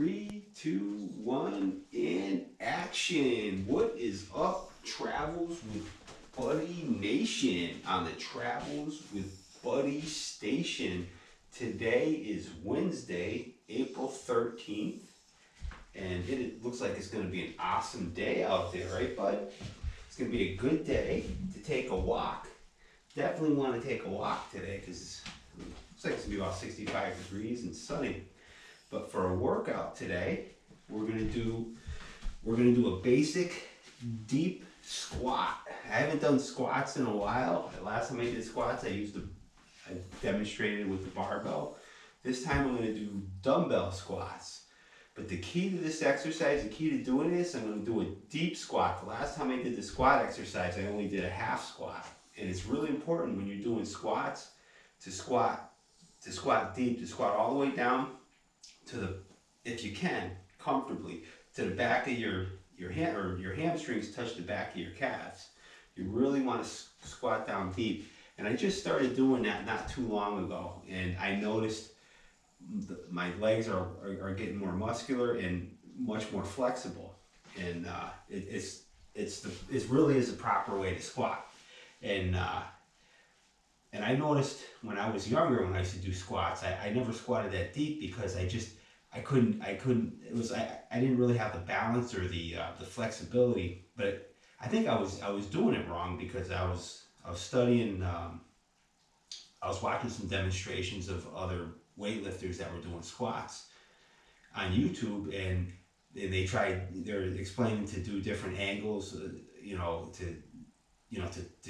3, 2, 1, in action. What is up, Travels with Buddy Nation on the Travels with Buddy Station? Today is Wednesday, April 13th, and it looks like it's going to be an awesome day out there, right, bud? It's going to be a good day to take a walk. Definitely want to take a walk today because it looks like it's going to be about 65 degrees and sunny. But for a workout today, we're gonna do a basic deep squat. I haven't done squats in a while. The last time I did squats, I demonstrated with the barbell. This time I'm gonna do dumbbell squats. But the key to this exercise, the key to doing this, I'm gonna do a deep squat. The last time I did the squat exercise, I only did a half squat. And it's really important when you're doing squats to squat deep, to squat all the way down to the, if you can, comfortably, to the back of your hand, or your hamstrings touch the back of your calves. You really want to squat down deep. And I just started doing that not too long ago, and I noticed my legs are getting more muscular and much more flexible. And it really is a proper way to squat. And I noticed when I was younger, when I used to do squats, I never squatted that deep because I couldn't, I didn't really have the balance or the flexibility. But I think I was doing it wrong because I was studying, I was watching some demonstrations of other weightlifters that were doing squats on YouTube, and they're explaining to do different angles, to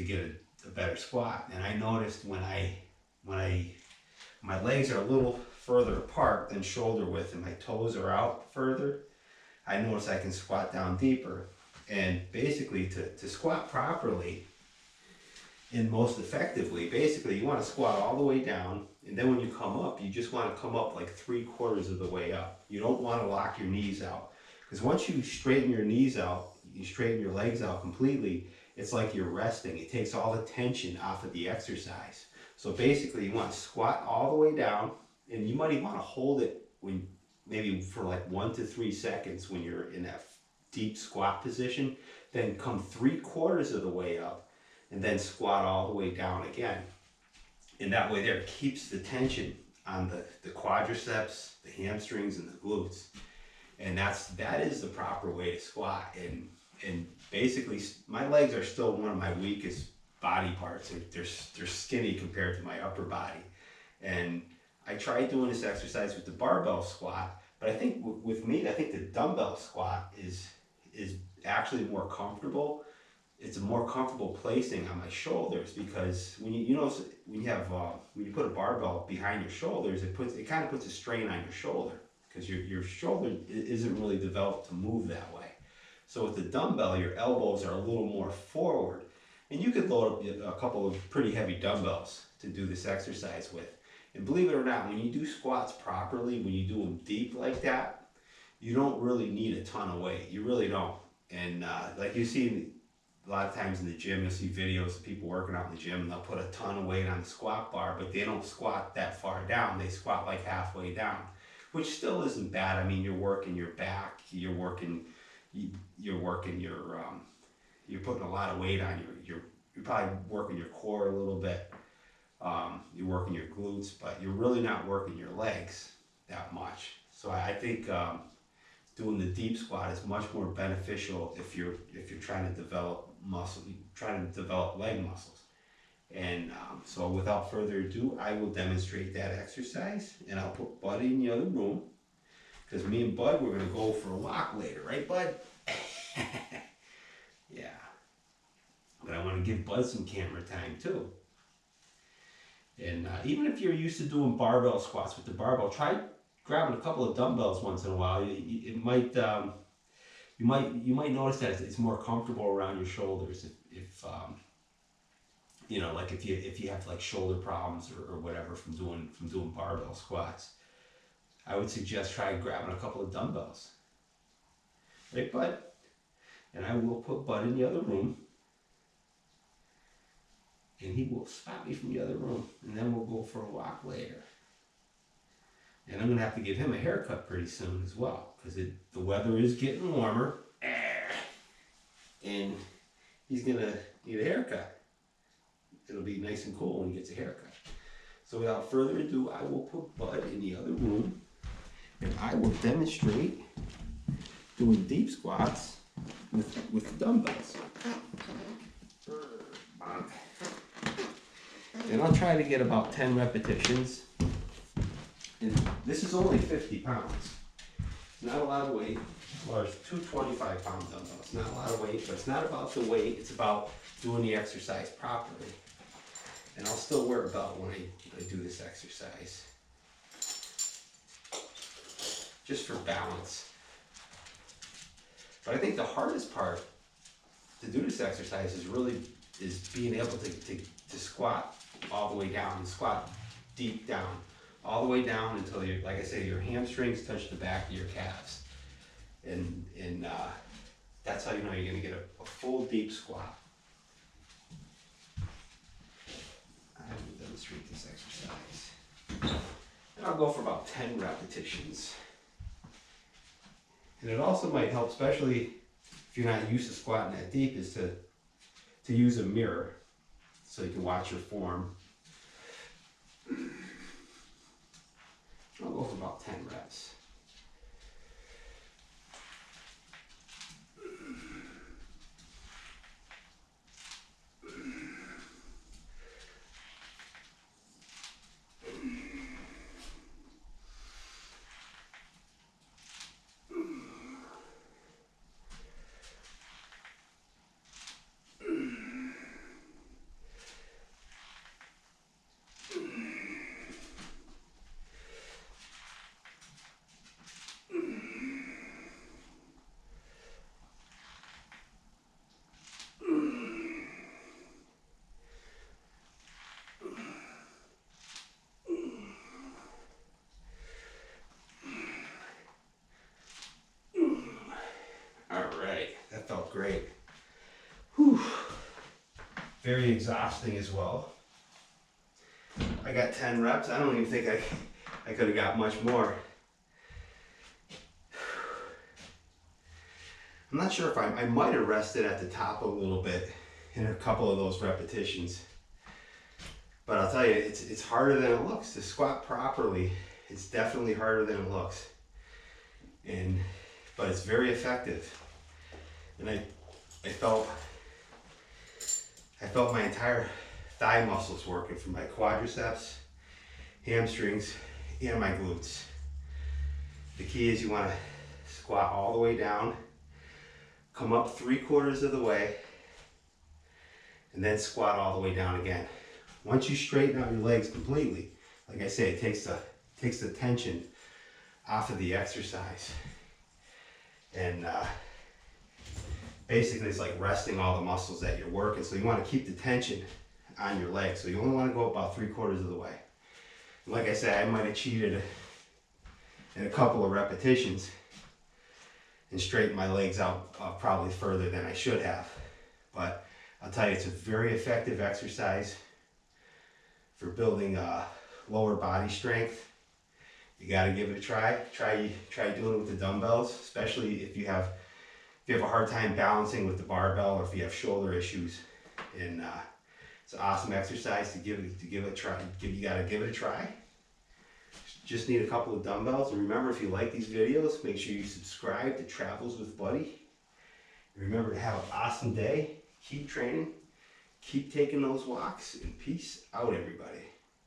get a better squat. And I noticed when my legs are a little further apart than shoulder width and my toes are out further, I notice I can squat down deeper. And basically to squat properly and most effectively, basically you want to squat all the way down, and then when you come up, you just want to come up like 3/4 of the way up. You don't want to lock your knees out, because once you straighten your knees out, you straighten your legs out completely, it's like you're resting. It takes all the tension off of the exercise. So basically you want to squat all the way down, and you might even want to hold it when maybe for like 1 to 3 seconds when you're in that deep squat position, then come 3/4 of the way up and then squat all the way down again. And that way there it keeps the tension on the quadriceps, the hamstrings, and the glutes. And that is the proper way to squat. And basically my legs are still one of my weakest body parts. They're skinny compared to my upper body. And I tried doing this exercise with the barbell squat, but I think with me, I think the dumbbell squat is actually more comfortable. It's a more comfortable placing on my shoulders, because when you put a barbell behind your shoulders, it kind of puts a strain on your shoulder, because your shoulder isn't really developed to move that way. So with the dumbbell, your elbows are a little more forward, and you could load up a couple of pretty heavy dumbbells to do this exercise with. And believe it or not, when you do squats properly, when you do them deep like that, you don't really need a ton of weight. You really don't. And like you see a lot of times in the gym, you'll see videos of people working out in the gym, and they'll put a ton of weight on the squat bar, but they don't squat that far down. They squat like halfway down, which still isn't bad. I mean, you're working your back, you're putting a lot of weight on you're probably working your core a little bit. You're working your glutes, but you're really not working your legs that much. So I think doing the deep squat is much more beneficial if you're trying to develop leg muscles. And so without further ado, I will demonstrate that exercise, and I'll put Bud in the other room, because me and Bud, we're gonna go for a walk later, right, Bud? Yeah. But I want to give Bud some camera time too. And even if you're used to doing barbell squats with the barbell, try grabbing a couple of dumbbells once in a while. You might notice that it's more comfortable around your shoulders if you have like shoulder problems or whatever from doing barbell squats. I would suggest try grabbing a couple of dumbbells. Right, Bud? And I will put Bud in the other room, and he will spot me from the other room, and then we'll go for a walk later. And I'm gonna have to give him a haircut pretty soon as well, because the weather is getting warmer, and he's gonna need a haircut. It'll be nice and cool when he gets a haircut. So without further ado, I will put Bud in the other room, and I will demonstrate doing deep squats with the dumbbells. And I'll try to get about 10 repetitions. And this is only 50 pounds. Not a lot of weight. Well, there's two 25-pound dumbbells. Not a lot of weight, but it's not about the weight. It's about doing the exercise properly. And I'll still wear a belt when I do this exercise. Just for balance. But I think the hardest part to do this exercise is being able to squat all the way down and squat deep down. All the way down until, like I say, your hamstrings touch the back of your calves. And that's how you know you're going to get a full deep squat. I will demonstrate this exercise. And I'll go for about 10 repetitions. And it also might help, especially if you're not used to squatting that deep, is to use a mirror so you can watch your form. I'll go for about 10 reps. That felt great. Whew. Very exhausting as well. I got 10 reps. I don't even think I could have got much more. I'm not sure if I might have rested at the top a little bit in a couple of those repetitions. But I'll tell you, it's harder than it looks. To squat properly, it's definitely harder than it looks. But it's very effective. And I felt my entire thigh muscles working, from my quadriceps, hamstrings, and my glutes. The key is you want to squat all the way down, come up 3/4 of the way, and then squat all the way down again. Once you straighten out your legs completely, like I say, it takes the tension off of the exercise. And basically it's like resting all the muscles that you're working. So you want to keep the tension on your legs. So you only want to go about 3/4 of the way. And like I said, I might have cheated in a couple of repetitions and straightened my legs out probably further than I should have. But I'll tell you, it's a very effective exercise for building lower body strength. You got to give it a try. Try doing it with the dumbbells, especially if you have a hard time balancing with the barbell, or if you have shoulder issues. And it's an awesome exercise to give it a try. You got to give it a try. Just need a couple of dumbbells. And remember, if you like these videos, make sure you subscribe to Travels with Buddy. And remember to have an awesome day. Keep training. Keep taking those walks. And peace out, everybody.